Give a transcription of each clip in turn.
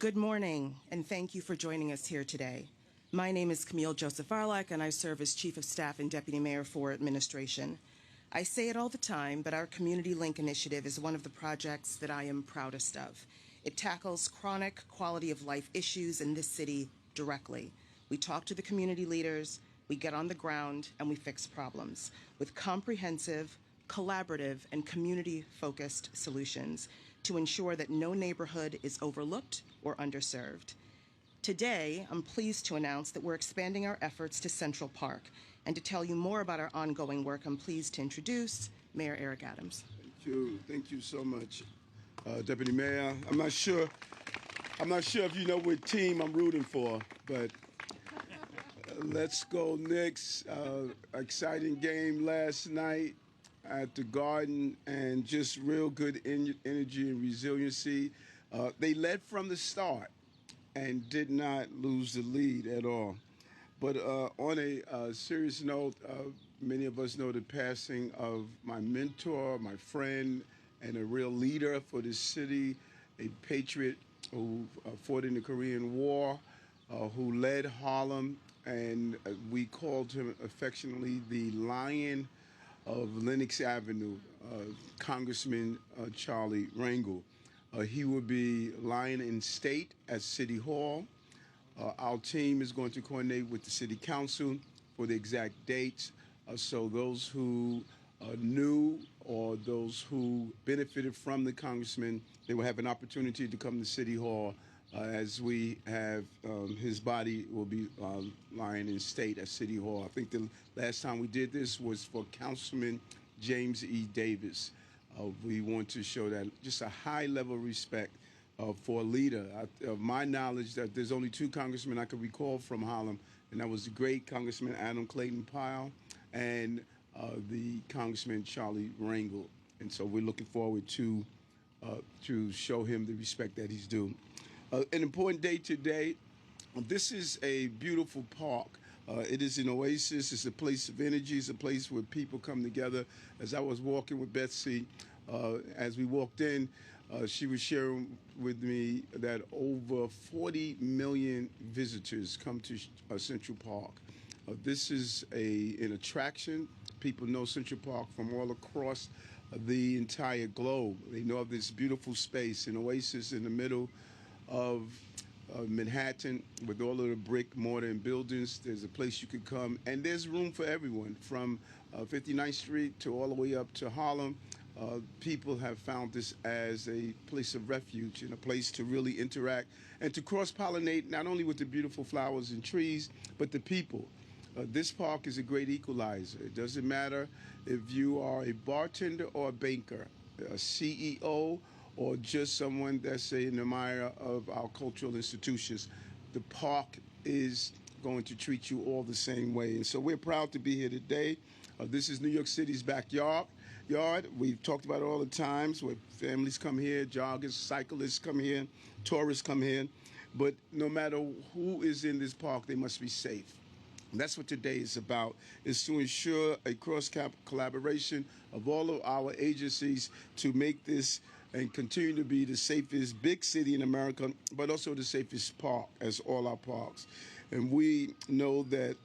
Good morning, and thank you for joining us here today. My name is Camille Joseph Arlak, and I serve as Chief of Staff and Deputy Mayor for Administration. I say it all the time, but our Community Link initiative is one of the projects that I am proudest of. It tackles chronic quality of life issues in this city directly. We talk to the community leaders, we get on the ground, and we fix problems with comprehensive, collaborative, and community-focused solutions to ensure that no neighborhood is overlooked or underserved. Today, I'm pleased to announce that we're expanding our efforts to Central Park. And to tell you more about our ongoing work, I'm pleased to introduce Mayor Eric Adams. Thank you. Thank you so much, Deputy Mayor. I'm not sure if you know what team I'm rooting for, but let's go Knicks. Exciting game last night at the Garden, and just real good energy and resiliency. They led from the start and did not lose the lead at all. But on a serious note, many of us know the passing of my mentor, my friend, and a real leader for this city, a patriot who fought in the Korean War, who led Harlem, and we called him affectionately the Lion of Lenox Avenue, Congressman Charlie Rangel. He will be lying in state at City Hall. Our team is going to coordinate with the City Council for the exact dates. So those who knew or those who benefited from the congressman, they will have an opportunity to come to City Hall as we have his body will be lying in state at City Hall. I think the last time we did this was for Councilman James E. Davis. We want to show that just a high level of respect for a leader. Of my knowledge, that there's only two congressmen I can recall from Harlem, and that was the great Congressman Adam Clayton Powell and the Congressman Charlie Rangel. And so we're looking forward to show him the respect that he's due. An important day today. This is a beautiful park. It is an oasis. It's a place of energy. It's a place where people come together. As I was walking with Betsy, as we walked in, she was sharing with me that over 40 million visitors come to Central Park. This is an attraction. People know Central Park from all across the entire globe. They know of this beautiful space, an oasis in the middle of Manhattan with all of the brick, mortar, and buildings. There's a place you could come, and there's room for everyone from 59th Street to all the way up to Harlem. People have found this as a place of refuge and a place to really interact and to cross-pollinate not only with the beautiful flowers and trees, but the people. This park is a great equalizer. It doesn't matter if you are a bartender or a banker, a CEO, or just someone that's an admirer of our cultural institutions. The park is going to treat you all the same way. And so we're proud to be here today. This is New York City's backyard. We've talked about it all the times where families come here, joggers, cyclists come here, tourists come here. But no matter who is in this park, they must be safe. And that's what today is about, is to ensure a cross-collaboration of all of our agencies to make this and continue to be the safest big city in America, but also the safest park as all our parks. And we know that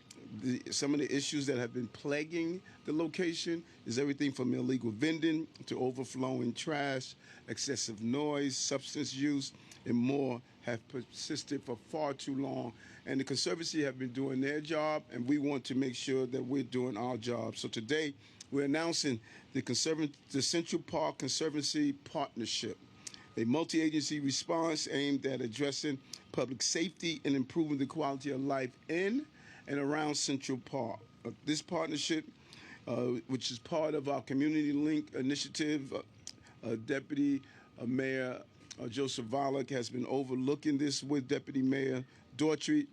some of the issues that have been plaguing the location is everything from illegal vending to overflowing trash, excessive noise, substance use, and more have persisted for far too long. And the Conservancy have been doing their job, and we want to make sure that we're doing our job. So today, we're announcing the Central Park Conservancy Partnership, a multi-agency response aimed at addressing public safety and improving the quality of life in and around Central Park. This partnership, which is part of our Community Link initiative, Deputy Mayor Joseph Volok has been overlooking this with Deputy Mayor Daughtry,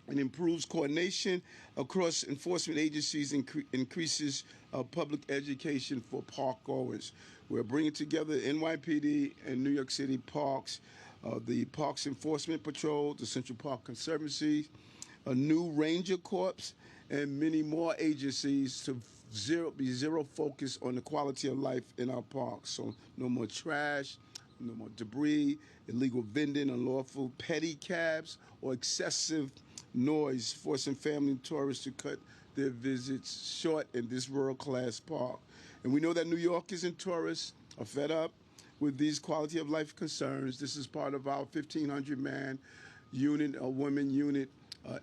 and improves coordination across enforcement agencies and increases public education for park goers. We're bringing together NYPD and New York City Parks, the Parks Enforcement Patrol, the Central Park Conservancy, a new Ranger Corps, and many more agencies to be zero focus on the quality of life in our parks. So no more trash, no more debris, illegal vending, unlawful pedicabs, or excessive noise forcing family and tourists to cut their visits short in this world-class park. And we know that New Yorkers and tourists are fed up with these quality of life concerns. This is part of our 1,500-man unit, a women unit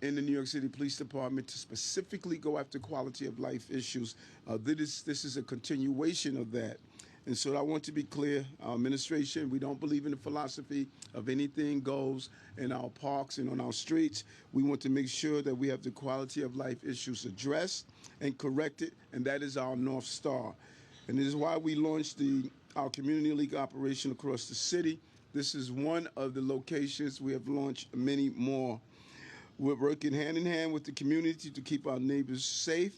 in the New York City Police Department to specifically go after quality of life issues. This is a continuation of that. And so I want to be clear, our administration, we don't believe in the philosophy of anything goes in our parks and on our streets. We want to make sure that we have the quality of life issues addressed and corrected, and that is our North Star. And this is why we launched our Community League operation across the city. This is one of the locations. We have launched many more. We're working hand in hand with the community to keep our neighbors safe.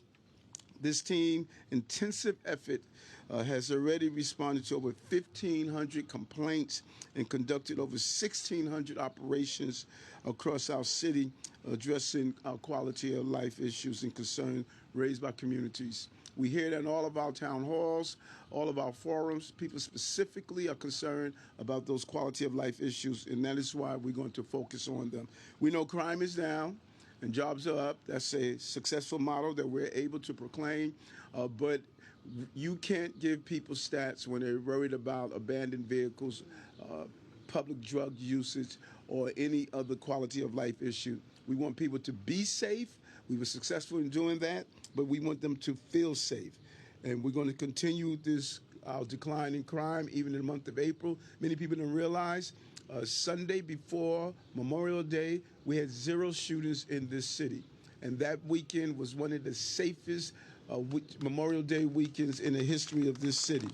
This team, intensive effort, has already responded to over 1,500 complaints and conducted over 1,600 operations across our city, addressing our quality of life issues and concerns raised by communities. We hear that in all of our town halls, all of our forums, people specifically are concerned about those quality of life issues, and that is why we're going to focus on them. We know crime is down and jobs are up. That's a successful model that we're able to proclaim, but you can't give people stats when they're worried about abandoned vehicles, public drug usage, or any other quality of life issue. We want people to be safe. We were successful in doing that, but we want them to feel safe. And we're going to continue this decline in crime even in the month of April. Many people don't realize Sunday before Memorial Day, we had 0 shootings in this city. And that weekend was one of the safest Memorial Day weekends in the history of this city.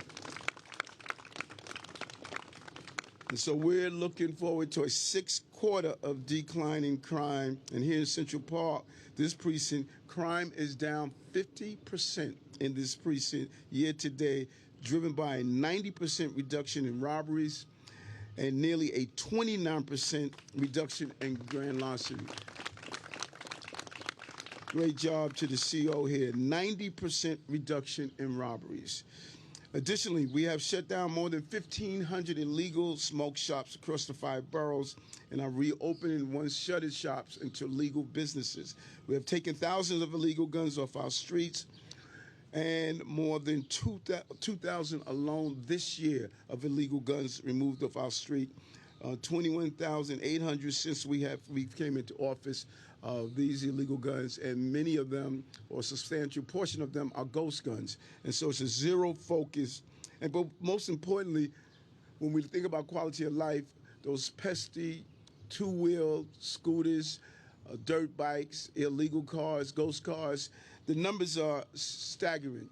And so we're looking forward to a 6th quarter of declining crime. And here in Central Park, this precinct, crime is down 50% in this precinct year to date, driven by a 90% reduction in robberies and nearly a 29% reduction in grand larceny. Great job to the CO here. 90% reduction in robberies. Additionally, we have shut down more than 1,500 illegal smoke shops across the 5 boroughs and are reopening once shuttered shops into legal businesses. We have taken thousands of illegal guns off our streets and more than 2,000 alone this year of illegal guns removed off our street. 21,800 since we came into office. These illegal guns, and many of them, or a substantial portion of them, are ghost guns. And so it's a zero focus. But most importantly, when we think about quality of life, those pesky 2-wheel scooters, dirt bikes, illegal cars, ghost cars, the numbers are staggering.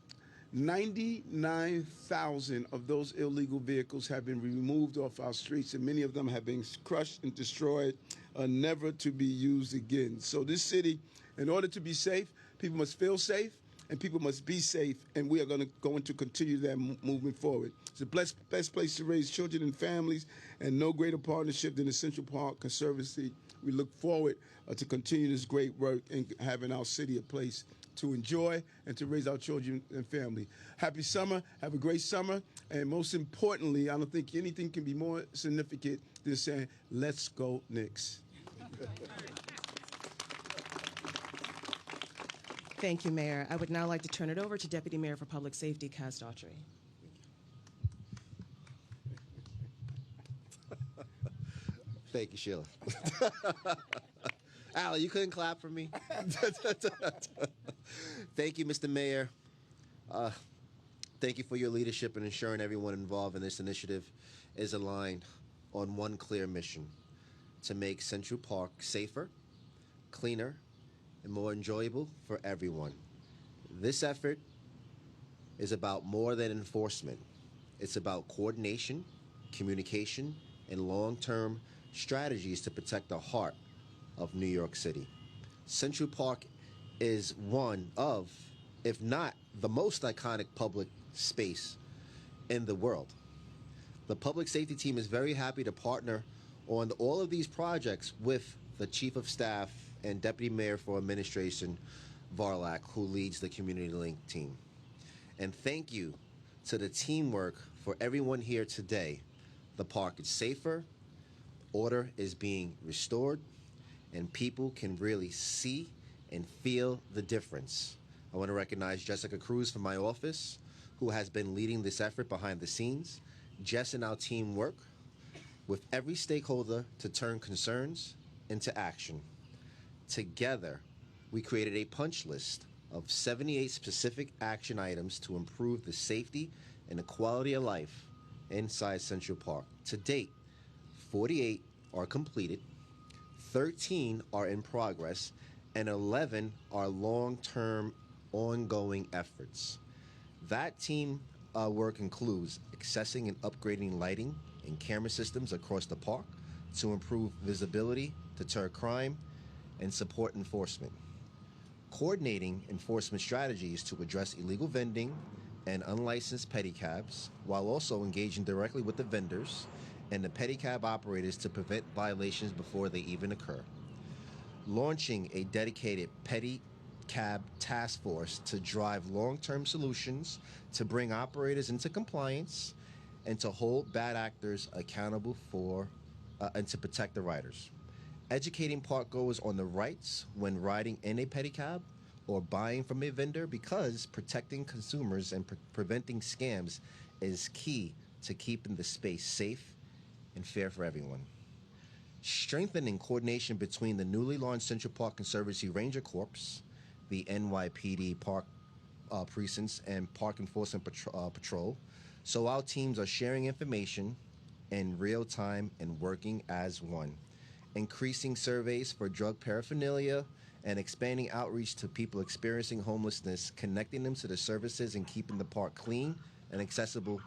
99,000 of those illegal vehicles have been removed off our streets, and many of them have been crushed and destroyed, never to be used again. So this city, in order to be safe, people must feel safe, and people must be safe, and we are going to continue that moving forward. It's the best place to raise children and families, and no greater partnership than the Central Park Conservancy. We look forward to continue this great work and having our city a place to enjoy and to raise our children and family. Happy summer, have a great summer, and most importantly, I don't think anything can be more significant than saying, let's go Knicks. Thank you, Mayor. I would now like to turn it over to Deputy Mayor for Public Safety, Kaz Daughtry. Thank you, Sheila. Al, you couldn't clap for me? Thank you, Mr. Mayor. Thank you for your leadership in ensuring everyone involved in this initiative is aligned on one clear mission: to make Central Park safer, cleaner, and more enjoyable for everyone. This effort is about more than enforcement. It's about coordination, communication, and long-term strategies to protect the heart of New York City. Central Park is one of, if not the most iconic public space in the world. The public safety team is very happy to partner on all of these projects with the Chief of Staff and Deputy Mayor for Administration, Varlak, who leads the Community Link team. And thank you to the teamwork for everyone here today The park is safer, order is being restored, and people can really see and feel the difference. I want to recognize Jessica Cruz from my office, who has been leading this effort behind the scenes. Jess and our team work with every stakeholder to turn concerns into action. Together, we created a punch list of 78 specific action items to improve the safety and the quality of life inside Central Park. To date, 48 are completed, 13 are in progress, and 11 are long-term ongoing efforts. That team work includes accessing and upgrading lighting and camera systems across the park to improve visibility, deter crime, and support enforcement. Coordinating enforcement strategies to address illegal vending and unlicensed pedicabs, while also engaging directly with the vendors and the pedicab operators to prevent violations before they even occur. Launching a dedicated pedicab task force to drive long-term solutions to bring operators into compliance and to hold bad actors accountable for and to protect the riders. Educating park goers on the rights when riding in a pedicab or buying from a vendor, because protecting consumers and preventing scams is key to keeping the space safe and fair for everyone. Strengthening coordination between the newly launched Central Park Conservancy Ranger Corps, the NYPD Park precincts, and Park Enforcement Patrol, so our teams are sharing information in real time and working as one. Increasing surveys for drug paraphernalia and expanding outreach to people experiencing homelessness, connecting them to the services and keeping the park clean and accessible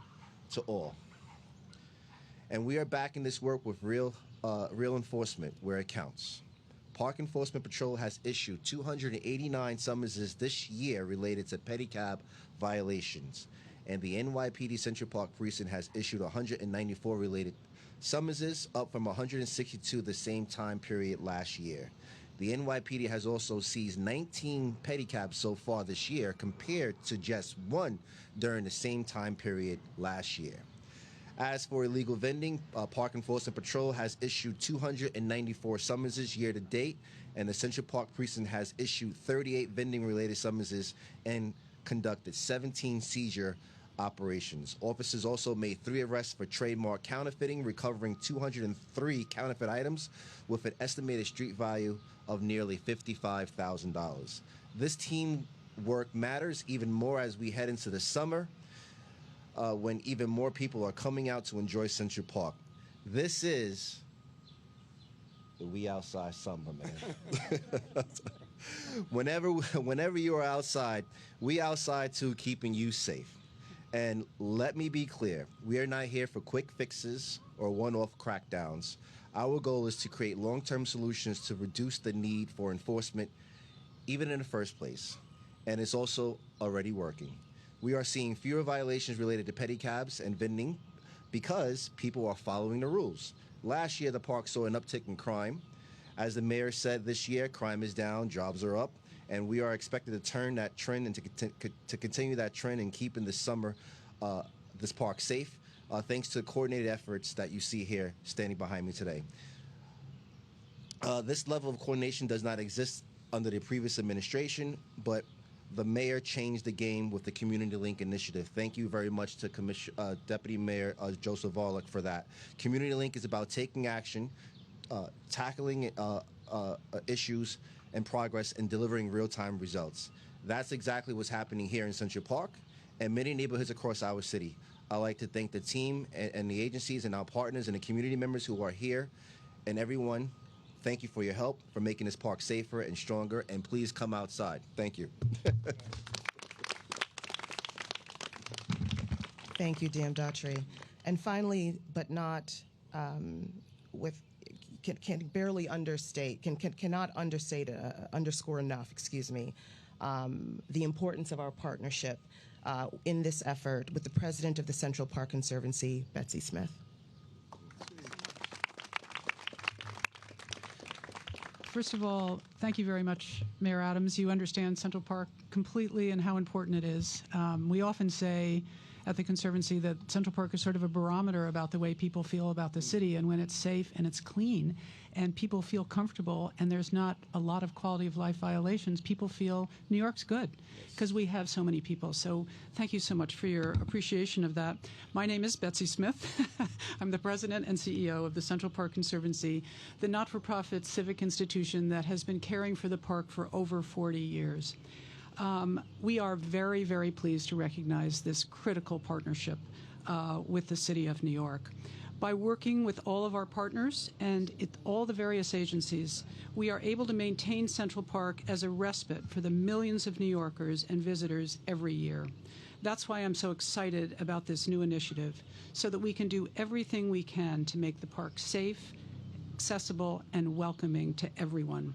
to all. And we are backing this work with real enforcement where it counts. Park Enforcement Patrol has issued 289 summonses this year related to pedicab violations, and the NYPD Central Park Precinct has issued 194 related summonses, up from 162 the same time period last year. The NYPD has also seized 19 pedicabs so far this year, compared to just one during the same time period last year. As for illegal vending, Park Enforcement Patrol has issued 294 summonses year to date, and the Central Park Precinct has issued 38 vending-related summonses and conducted 17 seizure operations. Officers also made 3 arrests for trademark counterfeiting, recovering 203 counterfeit items with an estimated street value of nearly $55,000. This team work matters even more as we head into the summer, when even more people are coming out to enjoy Central Park. This is the We Outside summer, man. Whenever you are outside, we outside too, keeping you safe. And let me be clear, we are not here for quick fixes or one-off crackdowns. Our goal is to create long-term solutions to reduce the need for enforcement, even in the first place. And it's also already working. We are seeing fewer violations related to pedicabs and vending because people are following the rules. Last year, the park saw an uptick in crime. As the mayor said, this year, crime is down, jobs are up, and we are expected to turn that trend and to continue that trend and keeping this summer, this park safe, thanks to the coordinated efforts that you see here standing behind me today. This level of coordination does not exist under the previous administration, but the mayor changed the game with the Community Link initiative. Thank you very much to Deputy Mayor Joseph Varlock for that. Community Link is about taking action, tackling issues and progress, and delivering real-time results. That's exactly what's happening here in Central Park and many neighborhoods across our city. I'd like to thank the team and the agencies and our partners and the community members who are here, and everyone. Thank you for your help, for making this park safer and stronger, and please come outside. Thank you. Thank you, Dan Daughtry. And finally, but not can barely understate, cannot underscore enough, the importance of our partnership in this effort with the president of the Central Park Conservancy, Betsy Smith. First of all, thank you very much, Mayor Adams. You understand Central Park completely and how important it is. We often say at the Conservancy that Central Park is sort of a barometer about the way people feel about the city, and when it's safe and it's clean and people feel comfortable and there's not a lot of quality of life violations, people feel New York's good because we have so many people. So thank you so much for your appreciation of that. My name is Betsy Smith. I'm the president and CEO of the Central Park Conservancy, the not-for-profit civic institution that has been caring for the park for over 40 years. We are very, very pleased to recognize this critical partnership with the City of New York. By working with all of our partners and all the various agencies, we are able to maintain Central Park as a respite for the millions of New Yorkers and visitors every year. That's why I'm so excited about this new initiative, so that we can do everything we can to make the park safe, accessible, and welcoming to everyone.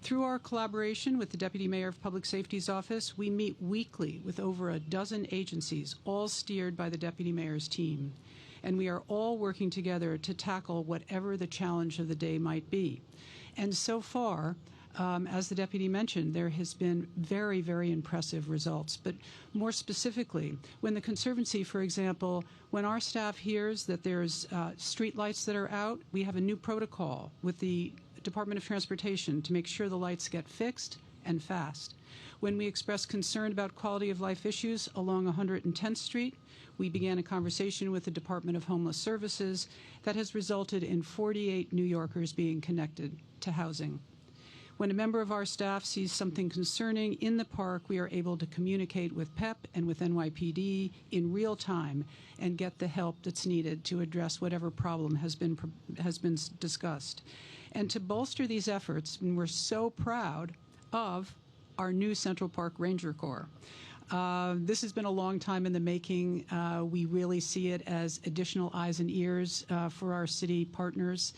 Through our collaboration with the Deputy Mayor of Public Safety's office, we meet weekly with over a dozen agencies, all steered by the Deputy Mayor's team. And we are all working together to tackle whatever the challenge of the day might be. And so far, as the deputy mentioned, there has been very, very impressive results. But more specifically, when the Conservancy, for example, when our staff hears that there's street lights that are out, we have a new protocol with the Department of Transportation to make sure the lights get fixed and fast. When we express concern about quality of life issues along 110th Street, we began a conversation with the Department of Homeless Services that has resulted in 48 New Yorkers being connected to housing. When a member of our staff sees something concerning in the park, we are able to communicate with PEP and with NYPD in real time and get the help that's needed to address whatever problem has been discussed. And to bolster these efforts, and we're so proud of our new Central Park Ranger Corps. This has been a long time in the making. We really see it as additional eyes and ears for our city partners.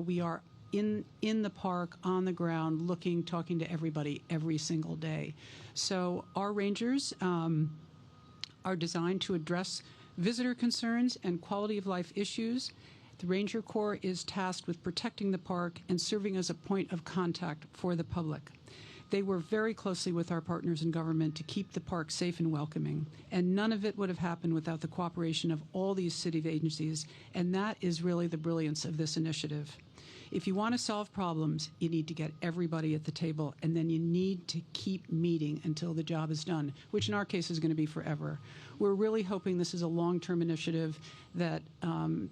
We are in the park, on the ground, looking, talking to everybody every single day. So our rangers are designed to address visitor concerns and quality of life issues. The Ranger Corps is tasked with protecting the park and serving as a point of contact for the public. They work very closely with our partners in government to keep the park safe and welcoming, and none of it would have happened without the cooperation of all these city agencies, and that is really the brilliance of this initiative. If you want to solve problems, you need to get everybody at the table, and then you need to keep meeting until the job is done, which in our case is going to be forever. We're really hoping this is a long-term initiative that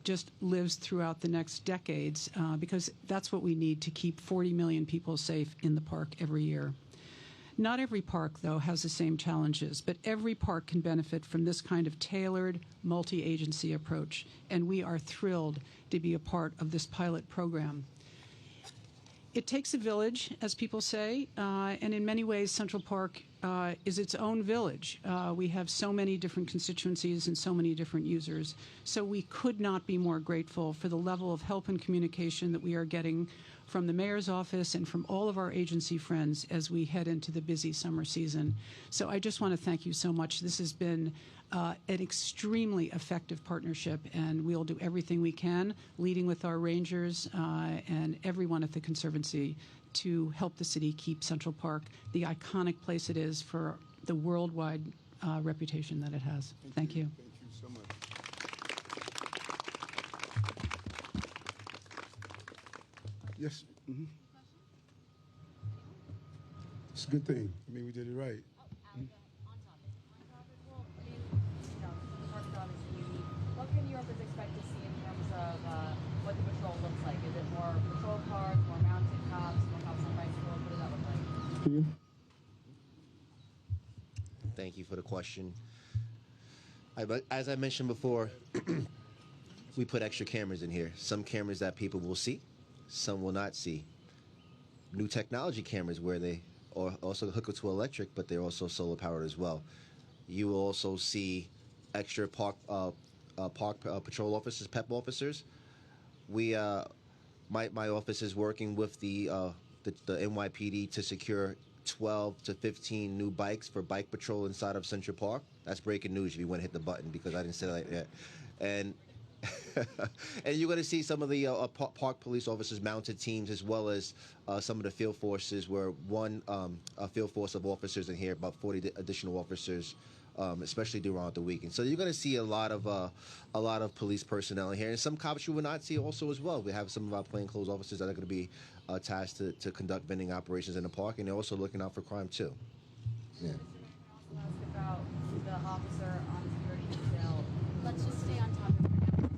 just lives throughout the next decades, because that's what we need to keep 40 million people safe in the park every year. Not every park, though, has the same challenges, but every park can benefit from this kind of tailored, multi-agency approach, and we are thrilled to be a part of this pilot program. It takes a village, as people say, and in many ways, Central Park is its own village. We have so many different constituencies and so many different users, so we could not be more grateful for the level of help and communication that we are getting from the mayor's office and from all of our agency friends as we head into the busy summer season. So I just want to thank you so much. This has been an extremely effective partnership, and we'll do everything we can, leading with our rangers and everyone at the Conservancy, to help the city keep Central Park the iconic place it is for the worldwide reputation that it has. Thank you. Thank you so much. Yes. Mm-hmm. It's a good thing. I mean, we did it right. What can New Yorkers expect to see in terms of what the patrol looks like? Is it more patrol cars, more mounted cops, more cops on bicycles? What does that look like? Thank you for the question. As I mentioned before, we put extra cameras in here. Some cameras that people will see, some will not see. New technology cameras where they are also hooked to electric, but they're also solar powered as well. You will also see extra park patrol officers, PEP officers. My office is working with the NYPD to secure 12 to 15 new bikes for bike patrol inside of Central Park. That's breaking news if you want to hit the button, because I didn't say that yet. And and you're going to see some of the park police officers mounted teams, as well as some of the field forces, where a field force of officers in here, about 40 additional officers especially during the weekend. So you're going to see a lot of police personnel in here, and some cops you will not see also as well. We have some of our plainclothes officers that are going to be tasked to conduct vending operations in the park, and they're also looking out for crime too. Yeah. Mr. Mayor, can I also ask about the officer on security detail? Let's just stay on topic for now.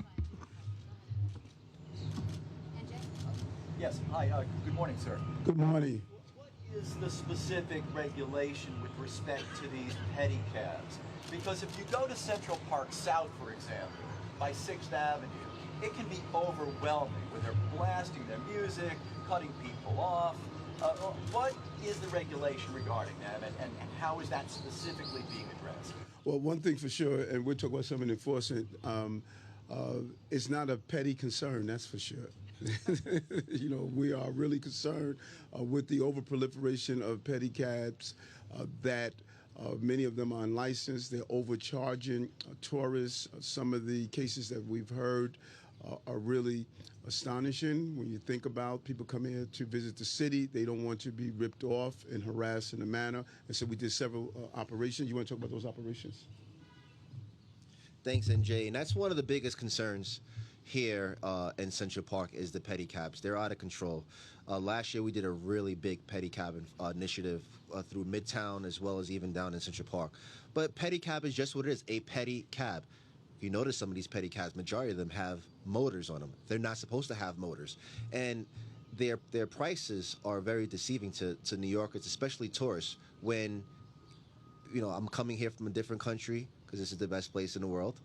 And Jay? Yes. Hi. Good morning, sir. Good morning. What is the specific regulation with respect to these pedicabs? Because if you go to Central Park South, for example, by 6th Avenue, it can be overwhelming when they're blasting their music, cutting people off. What is the regulation regarding that, and how is that specifically being addressed? Well, one thing for sure, and we'll talk about some of the enforcement, it's not a petty concern, that's for sure. You know, we are really concerned with the overproliferation of pedicabs that many of them are unlicensed. They're overcharging tourists. Some of the cases that we've heard are really astonishing when you think about people coming here to visit the city. They don't want to be ripped off and harassed in a manner. And so we did several operations. You want to talk about those operations? Thanks, NJ. And that's one of the biggest concerns here in Central Park is the pedicabs. They're out of control. Last year we did a really big pedicab initiative through Midtown as well as even down in Central Park. But pedicab is just what it is, a pedicab. If you notice some of these pedicabs, majority of them have motors on them. They're not supposed to have motors. And their prices are very deceiving to New Yorkers, especially tourists, when, you know, I'm coming here from a different country because this is the best place in the world.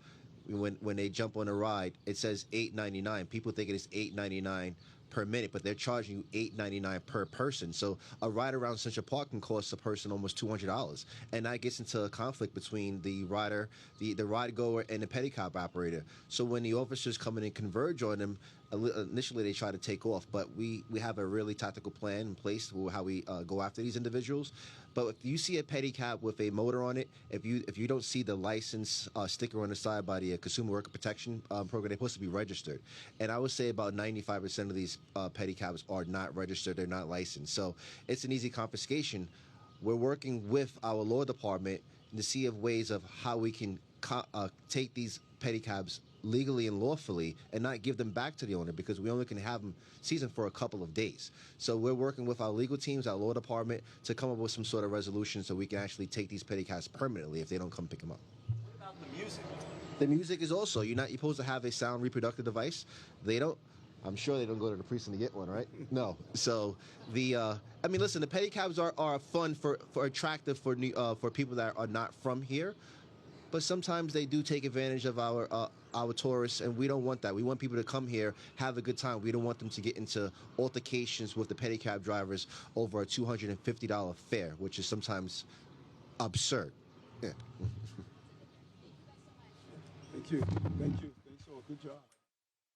When they jump on a ride, it says $8.99. People think it is $8.99 per minute, but they're charging you $8.99 per person. So a ride around Central Park can cost a person almost $200, and that gets into a conflict between the rider, the ride goer, and the pedicab operator. So when the officers come in and converge on them, initially they try to take off, but we have a really tactical plan in place for how we go after these individuals. But if you see a pedicab with a motor on it, if you don't see the license sticker on the side by the Consumer Worker Protection Program, they're supposed to be registered. And I would say about 95% of these pedicabs are not registered, they're not licensed. So it's an easy confiscation. We're working with our law department to see of ways of how we can take these pedicabs legally and lawfully and not give them back to the owner, because we only can have them seasoned for a couple of days. So we're working with our legal teams, our law department, to come up with some sort of resolution so we can actually take these pedicabs permanently if they don't come pick them up. What about the music? The music is also, you're supposed to have a sound reproductive device. They don't. I'm sure they don't go to the precinct to get one, right? No. So I mean, listen, the pedicabs are fun for attractive for people that are not from here, but sometimes they do take advantage of our tourists, and we don't want that. We want people to come here, have a good time. We don't want them to get into altercations with the pedicab drivers over a $250 fare, which is sometimes absurd. Yeah. Thank you. Thank you. Thanks all. Good job.